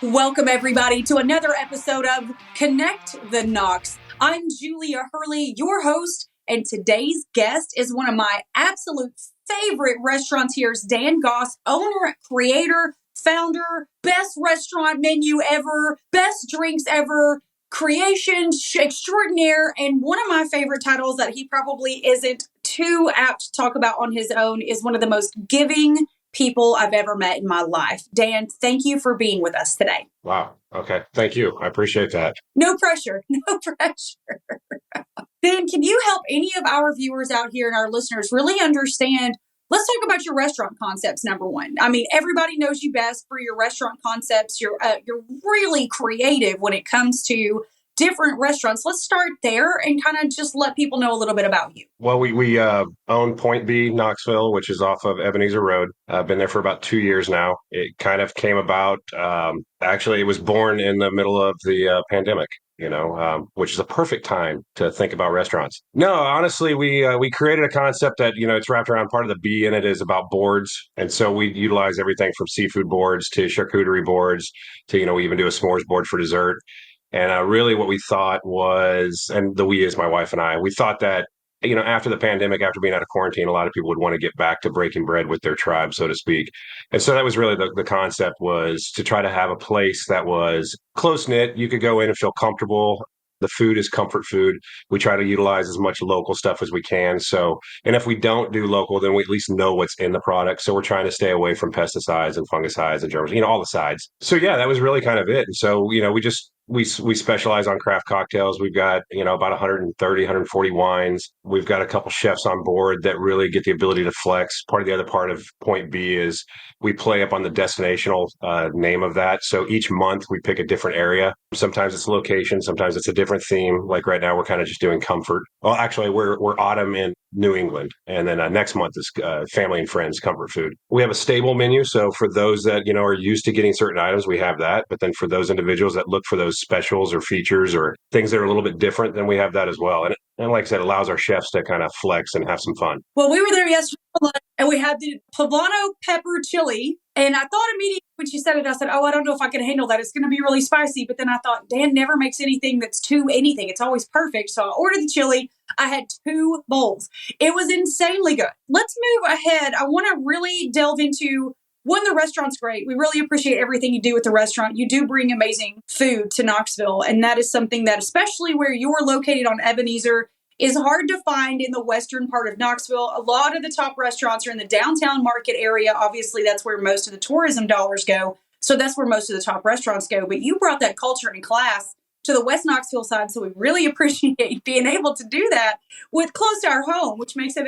Welcome, everybody, to another episode of Connect the Knox. I'm Julia Hurley, your host, and today's guest is one of my absolute favorite restaurateurs, Dan Goss, owner, creator, founder, best restaurant menu ever, best drinks ever, creation extraordinaire, and one of my favorite titles that he probably isn't too apt to talk about on his own is one of the most giving people I've ever met in my life. Dan, thank you for being with us today. Wow. Okay. Thank you. I appreciate that. No pressure. No pressure. Dan, can you help any of our viewers out here and our listeners really understand? Let's talk about your restaurant concepts, number one. I mean, everybody knows you best for your restaurant concepts. You're really creative when it comes to different restaurants. Let's start there and kind of just let people know a little bit about you. Well, we own Point B, Knoxville, which is off of Ebenezer Road. I've been there for about 2 years now. It kind of came about, actually, it was born in the middle of the pandemic. Which is a perfect time to think about restaurants. No, honestly, we created a concept that, it's wrapped around, part of the B in it is about boards. And so we utilize everything from seafood boards to charcuterie boards to, we even do a s'mores board for dessert. And really what we thought was, and the we is my wife and I, we thought that, after the pandemic, after being out of quarantine, a lot of people would want to get back to breaking bread with their tribe, so to speak. And so that was really the concept, was to try to have a place that was close knit. You could go in and feel comfortable. The food is comfort food. We try to utilize as much local stuff as we can. So, and if we don't do local, then we at least know what's in the product. So we're trying to stay away from pesticides and fungicides and germs, all the sides. So yeah, that was really kind of it. And so, we specialize on craft cocktails. We've got, about 130, 140 wines. We've got a couple chefs on board that really get the ability to flex. Part of the other part of Point B is we play up on the destinational name of that. So each month we pick a different area. Sometimes it's a location, sometimes it's a different theme. Like right now, we're kind of just doing comfort. Well, actually, we're autumn in New England, and then next month is family and friends comfort food. We have a stable menu, so for those that are used to getting certain items, we have that. But then for those individuals that look for those specials or features or things that are a little bit different, then we have that as well. And like I said, it allows our chefs to kind of flex and have some fun. Well, we were there yesterday and we had the poblano pepper chili. And I thought immediately when she said it, I said, oh, I don't know if I can handle that. It's going to be really spicy. But then I thought, Dan never makes anything that's too anything. It's always perfect. So I ordered the chili. I had 2 bowls. It was insanely good. Let's move ahead. I want to really delve into one, the restaurant's great. We really appreciate everything you do with the restaurant. You do bring amazing food to Knoxville. And that is something that, especially where you're located on Ebenezer, is hard to find in the western part of Knoxville. A lot of the top restaurants are in the downtown market area. Obviously, that's where most of the tourism dollars go. So that's where most of the top restaurants go. But you brought that culture and class to the West Knoxville side. So we really appreciate being able to do that with close to our home, which makes it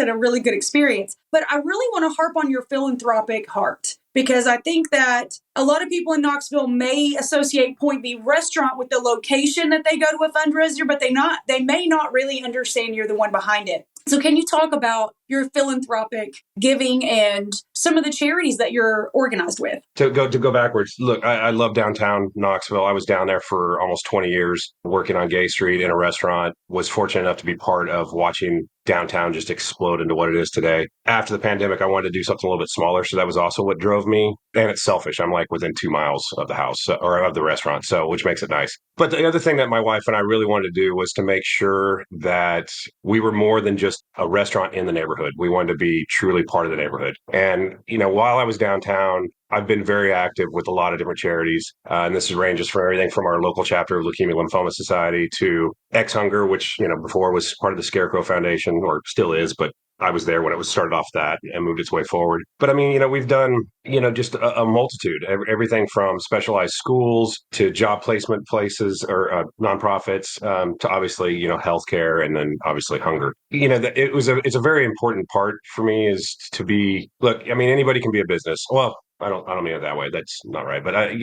a really good experience. But I really want to harp on your philanthropic heart, because I think that a lot of people in Knoxville may associate Point B restaurant with the location that they go to a fundraiser, but they may not really understand you're the one behind it. So can you talk about your philanthropic giving and some of the charities that you're organized with? To go backwards, look, I love downtown Knoxville. I was down there for almost 20 years working on Gay Street in a restaurant. Was fortunate enough to be part of watching downtown just explode into what it is today. After the pandemic, I wanted to do something a little bit smaller. So that was also what drove me. And it's selfish. I'm like within 2 miles of the house or of the restaurant, so which makes it nice. But the other thing that my wife and I really wanted to do was to make sure that we were more than just a restaurant in the neighborhood. We wanted to be truly part of the neighborhood. And, while I was downtown, I've been very active with a lot of different charities. And this ranges from everything from our local chapter of Leukemia Lymphoma Society to Ex Hunger, which, before was part of the Scarecrow Foundation, or still is, but I was there when it was started off that and moved its way forward. But I mean, we've done, just a multitude, everything from specialized schools to job placement places or nonprofits to obviously, healthcare, and then obviously hunger. It's a very important part for me is to be, look, I mean, anybody can be a business. Well, I don't mean it that way. That's not right. But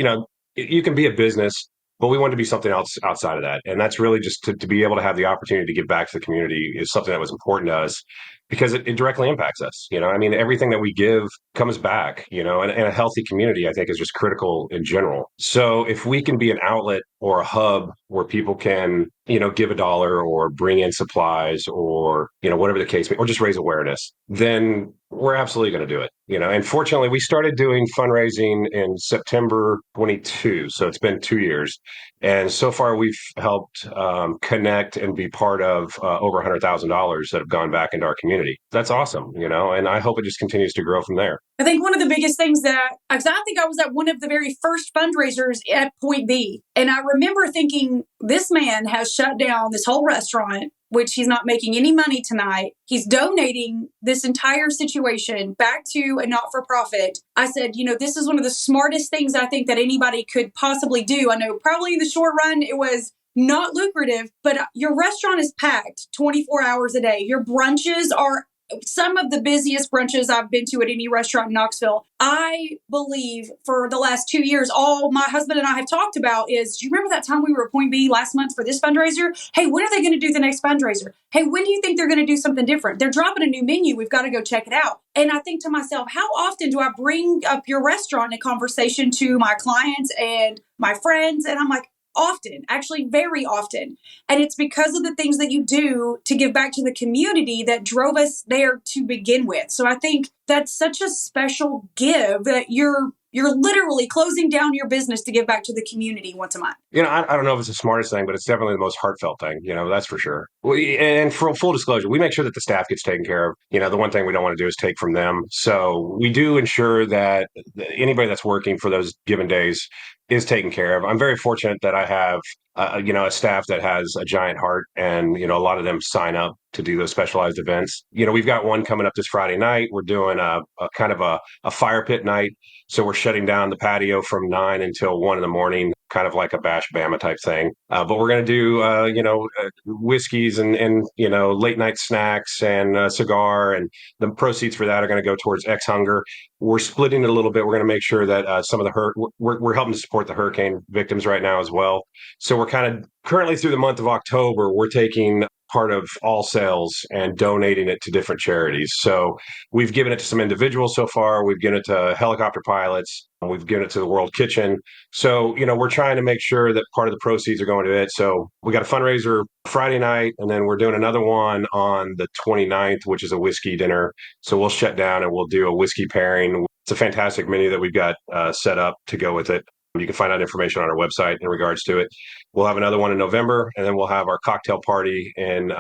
you can be a business, but we want to be something else outside of that. And that's really just to be able to have the opportunity to give back to the community is something that was important to us. because it directly impacts us. I mean, everything that we give comes back, and a healthy community, I think, is just critical in general. So if we can be an outlet or a hub where people can, give a dollar or bring in supplies or, whatever the case may be, or just raise awareness, then we're absolutely going to do it. And fortunately, we started doing fundraising in September 22. So it's been 2 years. And so far, we've helped connect and be part of over $100,000 that have gone back into our community. That's awesome, and I hope it just continues to grow from there. I think one of the biggest things because I think I was at one of the very first fundraisers at Point B. And I remember thinking, this man has shut down this whole restaurant, which he's not making any money tonight. He's donating this entire situation back to a not-for-profit. I said, this is one of the smartest things I think that anybody could possibly do. I know probably in the short run, it was not lucrative, but your restaurant is packed 24 hours a day. Your brunches are some of the busiest brunches I've been to at any restaurant in Knoxville. I believe for the last 2 years, all my husband and I have talked about is, do you remember that time we were at Point B last month for this fundraiser? Hey, when are they going to do the next fundraiser? Hey, when do you think they're going to do something different? They're dropping a new menu. We've got to go check it out. And I think to myself, how often do I bring up your restaurant in a conversation to my clients and my friends? And I'm like, often, actually very often. And it's because of the things that you do to give back to the community that drove us there to begin with. So I think that's such a special give that you're literally closing down your business to give back to the community once a month. I don't know if it's the smartest thing, but it's definitely the most heartfelt thing, that's for sure. And for full disclosure, we make sure that the staff gets taken care of. The one thing we don't want to do is take from them. So we do ensure that anybody that's working for those given days is taken care of. I'm very fortunate that I have a staff that has a giant heart, and a lot of them sign up to do those specialized events. We've got one coming up this Friday night. We're doing a kind of a fire pit night, so we're shutting down the patio from 9 until 1 in the morning, kind of like a Bash Bama type thing. But we're going to do whiskeys and late night snacks and a cigar, and the proceeds for that are going to go towards X Hunger. We're splitting it a little bit. We're going to make sure that some of the we're helping to support the hurricane victims right now as well. So we're kind of currently through the month of October, we're taking part of all sales and donating it to different charities. So we've given it to some individuals so far. We've given it to helicopter pilots. We've given it to the World Kitchen. So, we're trying to make sure that part of the proceeds are going to it. So we got a fundraiser Friday night, and then we're doing another one on the 29th, which is a whiskey dinner. So we'll shut down and we'll do a whiskey pairing. It's a fantastic menu that we've got set up to go with it. You can find out information on our website in regards to it. We'll have another one in November, and then we'll have our cocktail party in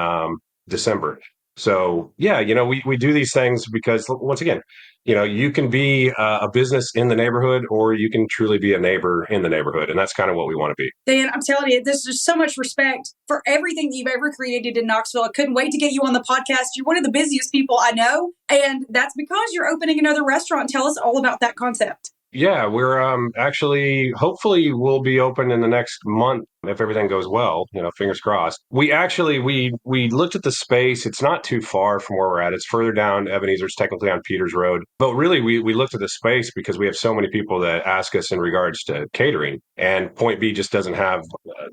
December. So, yeah, we do these things because, once again, you can be a business in the neighborhood, or you can truly be a neighbor in the neighborhood. And that's kind of what we want to be. Dan, I'm telling you, there's just so much respect for everything you've ever created in Knoxville. I couldn't wait to get you on the podcast. You're one of the busiest people I know. And that's because you're opening another restaurant. Tell us all about that concept. Yeah, we're actually, hopefully we'll be open in the next month if everything goes well, fingers crossed. We actually, we looked at the space. It's not too far from where we're at. It's further down Ebenezer. It's technically on Peters Road. But really, we looked at the space because we have so many people that ask us in regards to catering. And Point B just doesn't have,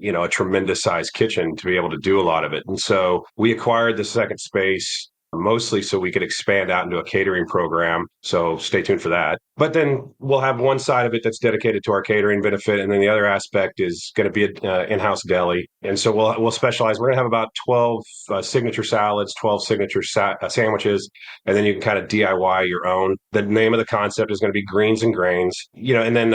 a tremendous size kitchen to be able to do a lot of it. And so we acquired the second space mostly so we could expand out into a catering program. So stay tuned for that. But then we'll have one side of it that's dedicated to our catering benefit, and then the other aspect is going to be an in-house deli. And so we'll specialize. We're going to have about 12 signature salads, 12 signature sandwiches, and then you can kind of DIY your own. The name of the concept is going to be Greens and Grains, and then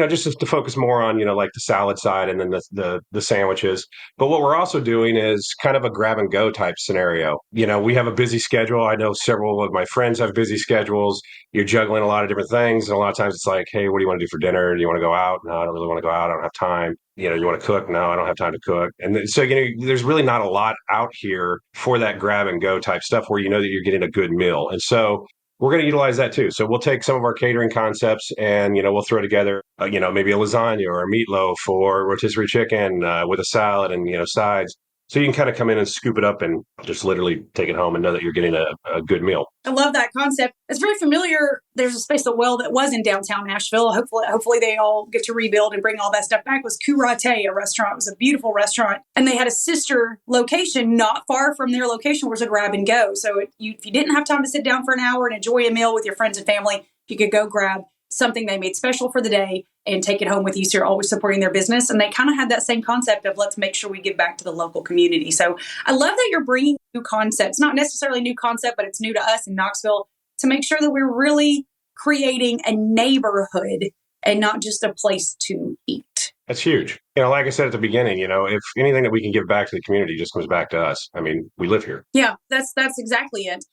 just to focus more on like the salad side and then the sandwiches. But what we're also doing is kind of a grab and go type scenario. We have a busy schedule. I know several of my friends have busy schedules. You're juggling a lot of different things. And a lot of times it's like, hey, what do you want to do for dinner? Do you want to go out? No, I don't really want to go out. I don't have time. You want to cook? No, I don't have time to cook. And so, there's really not a lot out here for that grab and go type stuff where that you're getting a good meal. And so we're going to utilize that too. So we'll take some of our catering concepts and, we'll throw together, maybe a lasagna or a meatloaf or rotisserie chicken with a salad and, sides. So you can kind of come in and scoop it up and just literally take it home and know that you're getting a good meal. I love that concept. It's very familiar. There's a space that was in downtown Nashville. Hopefully they all get to rebuild and bring all that stuff back. It was Kurate, a restaurant. It was a beautiful restaurant. And they had a sister location not far from their location, where it was a grab and go. So if you didn't have time to sit down for an hour and enjoy a meal with your friends and family, you could go grab something they made special for the day and take it home with you. So you're always supporting their business. And they kind of had that same concept of, let's make sure we give back to the local community. So I love that you're bringing new concepts, not necessarily a new concept, but it's new to us in Knoxville, to make sure that we're really creating a neighborhood and not just a place to eat. That's huge. Like I said at the beginning, if anything that we can give back to the community just comes back to us. I mean, we live here. Yeah, that's exactly it.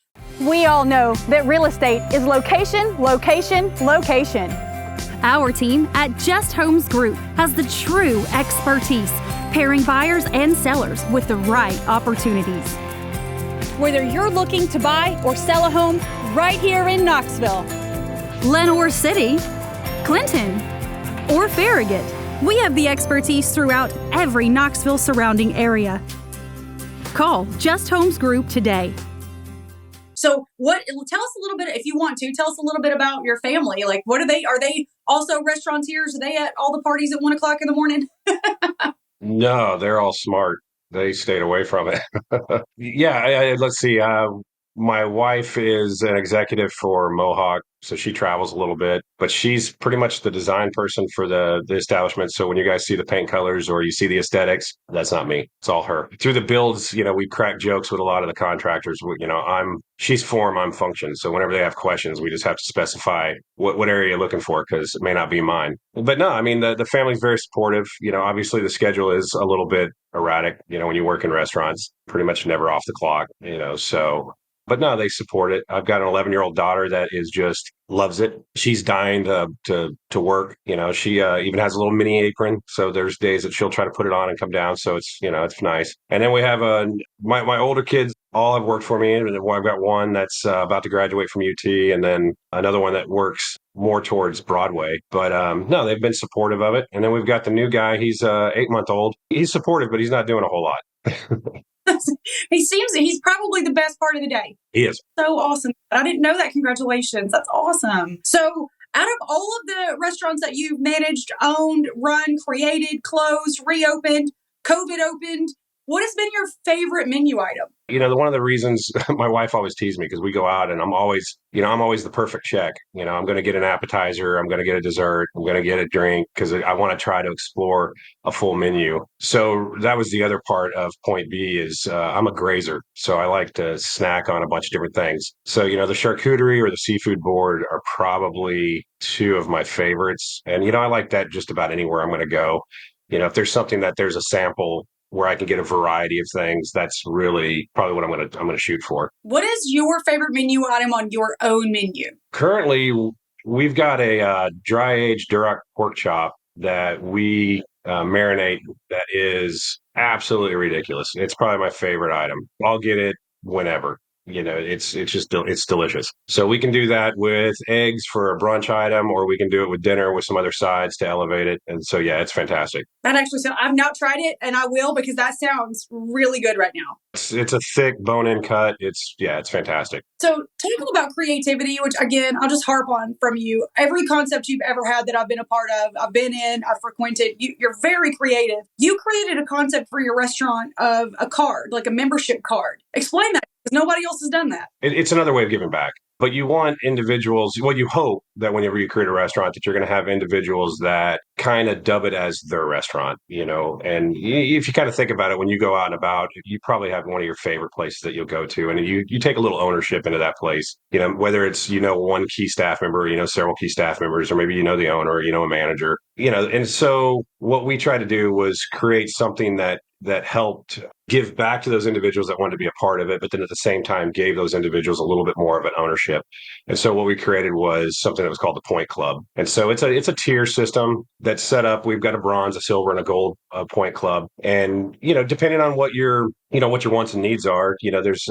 We all know that real estate is location, location, location. Our team at Just Homes Group has the true expertise, pairing buyers and sellers with the right opportunities. Whether you're looking to buy or sell a home right here in Knoxville, Lenoir City, Clinton, or Farragut, we have the expertise throughout every Knoxville surrounding area. Call Just Homes Group today. So tell us a little bit, if you want to, tell us a little bit about your family. Like, are they also restaurateurs? Are they at all the parties at 1 o'clock in the morning? No, they're all smart. They stayed away from it. Yeah, let's see. My wife is an executive for Mohawk, so she travels a little bit, but she's pretty much the design person for the establishment. So when you guys see the paint colors or you see the aesthetics, that's not me. It's all her. Through the builds, we crack jokes with a lot of the contractors. She's form, I'm function. So whenever they have questions, we just have to specify what area you're looking for, because it may not be mine. But no, I mean, the family's very supportive. Obviously the schedule is a little bit erratic. When you work in restaurants, pretty much never off the clock, so. But no, they support it. I've got an 11-year-old daughter that is just loves it. She's dying to work. She even has a little mini apron. So there's days that she'll try to put it on and come down. So it's nice. And then we have my older kids all have worked for me. And I've got one that's about to graduate from UT, and then another one that works more towards Broadway. But no, they've been supportive of it. And then we've got the new guy. He's 8-month-old. He's supportive, but he's not doing a whole lot. He's probably the best part of the day. He is. So awesome. I didn't know that. Congratulations. That's awesome. So out of all of the restaurants that you've managed, owned, run, created, closed, reopened, COVID opened, what has been your favorite menu item? One of the reasons my wife always teased me, because we go out and I'm always the perfect check. I'm going to get an appetizer. I'm going to get a dessert. I'm going to get a drink, because I want to try to explore a full menu. So that was the other part of point B is I'm a grazer. So I like to snack on a bunch of different things. So, the charcuterie or the seafood board are probably two of my favorites. And, I like that just about anywhere I'm going to go. If there's something that there's a sample where I can get a variety of things, that's really probably what I'm going to shoot for. What is your favorite menu item on your own menu? Currently, we've got a dry aged Duroc pork chop that we marinate that is absolutely ridiculous. It's probably my favorite item. I'll get it whenever. It's delicious. So we can do that with eggs for a brunch item, or we can do it with dinner with some other sides to elevate it. And so, yeah, it's fantastic. That actually sounds, I've not tried it, and I will, because that sounds really good right now. It's a thick bone-in cut. It's fantastic. So talking about creativity, which again, I'll just harp on from you. Every concept you've ever had that I've been a part of, I've been in, I've frequented, you're very creative. You created a concept for your restaurant of a card, like a membership card. Explain that, because nobody else has done that. It's another way of giving back. But you want individuals, you hope that whenever you create a restaurant that you're going to have individuals that kind of dub it as their restaurant, and if you kind of think about it, when you go out and about, you probably have one of your favorite places that you'll go to, and you take a little ownership into that place, whether it's, one key staff member, several key staff members, or maybe, the owner, a manager, and so what we try to do was create something that helped give back to those individuals that wanted to be a part of it, but then at the same time gave those individuals a little bit more of an ownership. And so what we created was something that was called the Point Club. And so it's a tier system that's set up. We've got a bronze, a silver, and a gold Point Club. And, depending on what your wants and needs are, there's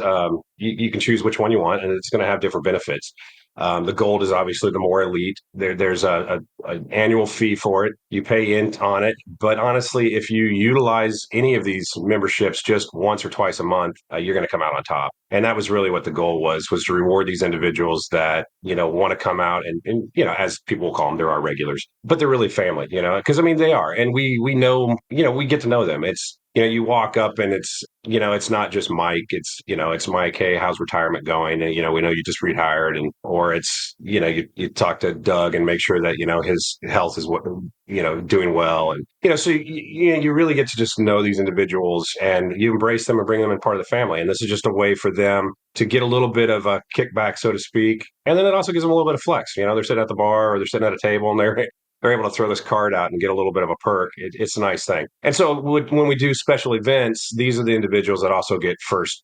you can choose which one you want, and it's going to have different benefits. The gold is obviously the more elite. There's an annual fee for it. You pay in on it. But honestly, if you utilize any of these memberships just once or twice a month, you're going to come out on top. And that was really what the goal was to reward these individuals that, want to come out and, as people will call them, they're our regulars, but they're really family, because I mean, they are. And we know, we get to know them. It's, you walk up and it's not just Mike. It's Mike. Hey, how's retirement going? And, we know you just retired, or it's, you talk to Doug and make sure that, his health is doing well. And, so you really get to just know these individuals and you embrace them and bring them in part of the family. And this is just a way for them to get a little bit of a kickback, so to speak. And then it also gives them a little bit of flex. They're sitting at the bar or they're sitting at a table and they're able to throw this card out and get a little bit of a perk. It's a nice thing. And so when we do special events, these are the individuals that also get first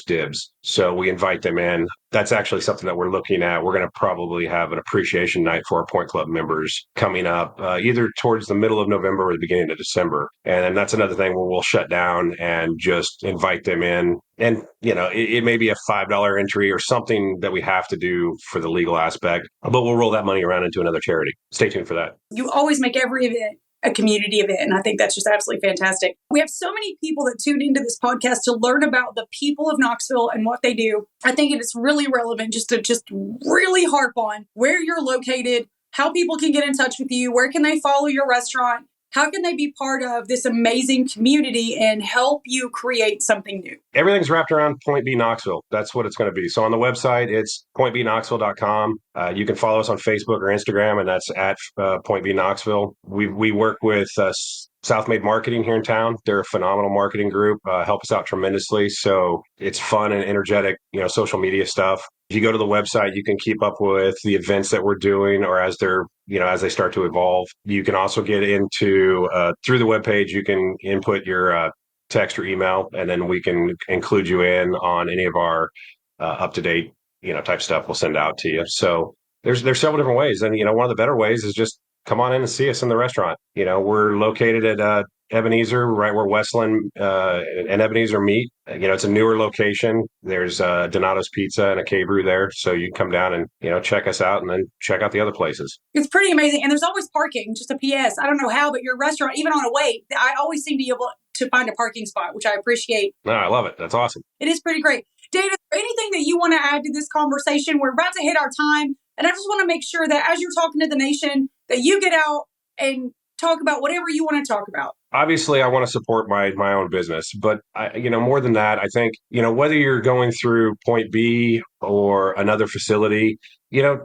dibs. So we invite them in. That's actually something that we're looking at. We're going to probably have an appreciation night for our Point Club members coming up either towards the middle of November or the beginning of December. And that's another thing where we'll shut down and just invite them in. And, it may be a $5 entry or something that we have to do for the legal aspect, but we'll roll that money around into another charity. Stay tuned for that. You always make every event a community event, and I think that's just absolutely fantastic. We have so many people that tune into this podcast to learn about the people of Knoxville and what they do. I think it is really relevant just to really harp on where you're located, how people can get in touch with you, where can they follow your restaurant, how can they be part of this amazing community and help you create something new? Everything's wrapped around Point B Knoxville. That's what it's going to be. So on the website, it's pointbknoxville.com. You can follow us on Facebook or Instagram, and that's at Point B Knoxville. We work with Southmade Marketing here in town. They're a phenomenal marketing group, help us out tremendously. So it's fun and energetic, social media stuff. If you go to the website, you can keep up with the events that we're doing, or as they start to evolve. You can also get into through the webpage. You can input your text or email, and then we can include you in on any of our up to date type stuff we'll send out to you. So there's several different ways, and one of the better ways is just come on in and see us in the restaurant. We're located at Ebenezer, right where Westland and Ebenezer meet. It's a newer location. There's Donato's Pizza and a K-Brew there. So you can come down and, check us out and then check out the other places. It's pretty amazing. And there's always parking. Just a PS. I don't know how, but your restaurant, even on a wait, I always seem to be able to find a parking spot, which I appreciate. No, I love it. That's awesome. It is pretty great. Dave, is there anything that you want to add to this conversation? We're about to hit our time. And I just want to make sure that as you're talking to the nation, that you get out and talk about whatever you want to talk about. Obviously, I want to support my own business, but more than that, I think, whether you're going through Point B or another facility,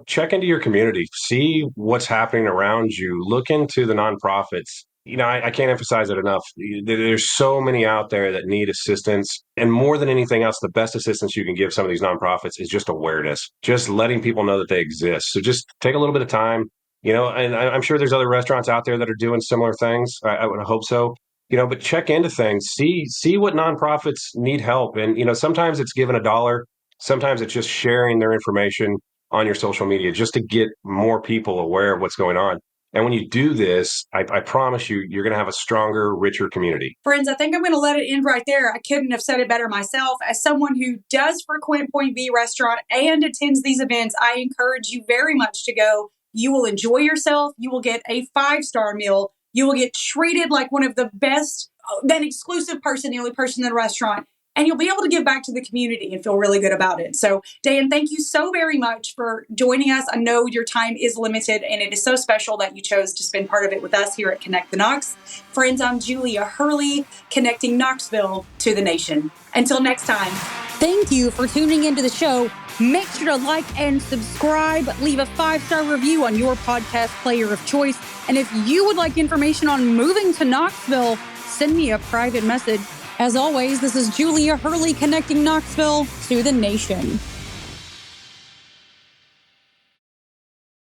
check into your community, see what's happening around you, look into the nonprofits. I can't emphasize it enough. There's so many out there that need assistance. And more than anything else, the best assistance you can give some of these nonprofits is just awareness, just letting people know that they exist. So just take a little bit of time. And I'm sure there's other restaurants out there that are doing similar things. I would hope so. But check into things, see what nonprofits need help. And, sometimes it's giving $1. Sometimes it's just sharing their information on your social media just to get more people aware of what's going on. And when you do this, I promise you're going to have a stronger, richer community. Friends, I think I'm going to let it end right there. I couldn't have said it better myself. As someone who does frequent Point B restaurant and attends these events, I encourage you very much to go. You will enjoy yourself. You will get a 5-star meal. You will get treated like one of the best, that exclusive person, the only person in the restaurant. And you'll be able to give back to the community and feel really good about it. So, Dan, thank you so very much for joining us. I know your time is limited, and it is so special that you chose to spend part of it with us here at Connect the Knox. Friends, I'm Julia Hurley, connecting Knoxville to the nation. Until next time. Thank you for tuning into the show. Make sure to like and subscribe. Leave a 5-star review on your podcast player of choice. And if you would like information on moving to Knoxville, send me a private message. As always, this is Julia Hurley, connecting Knoxville to the nation.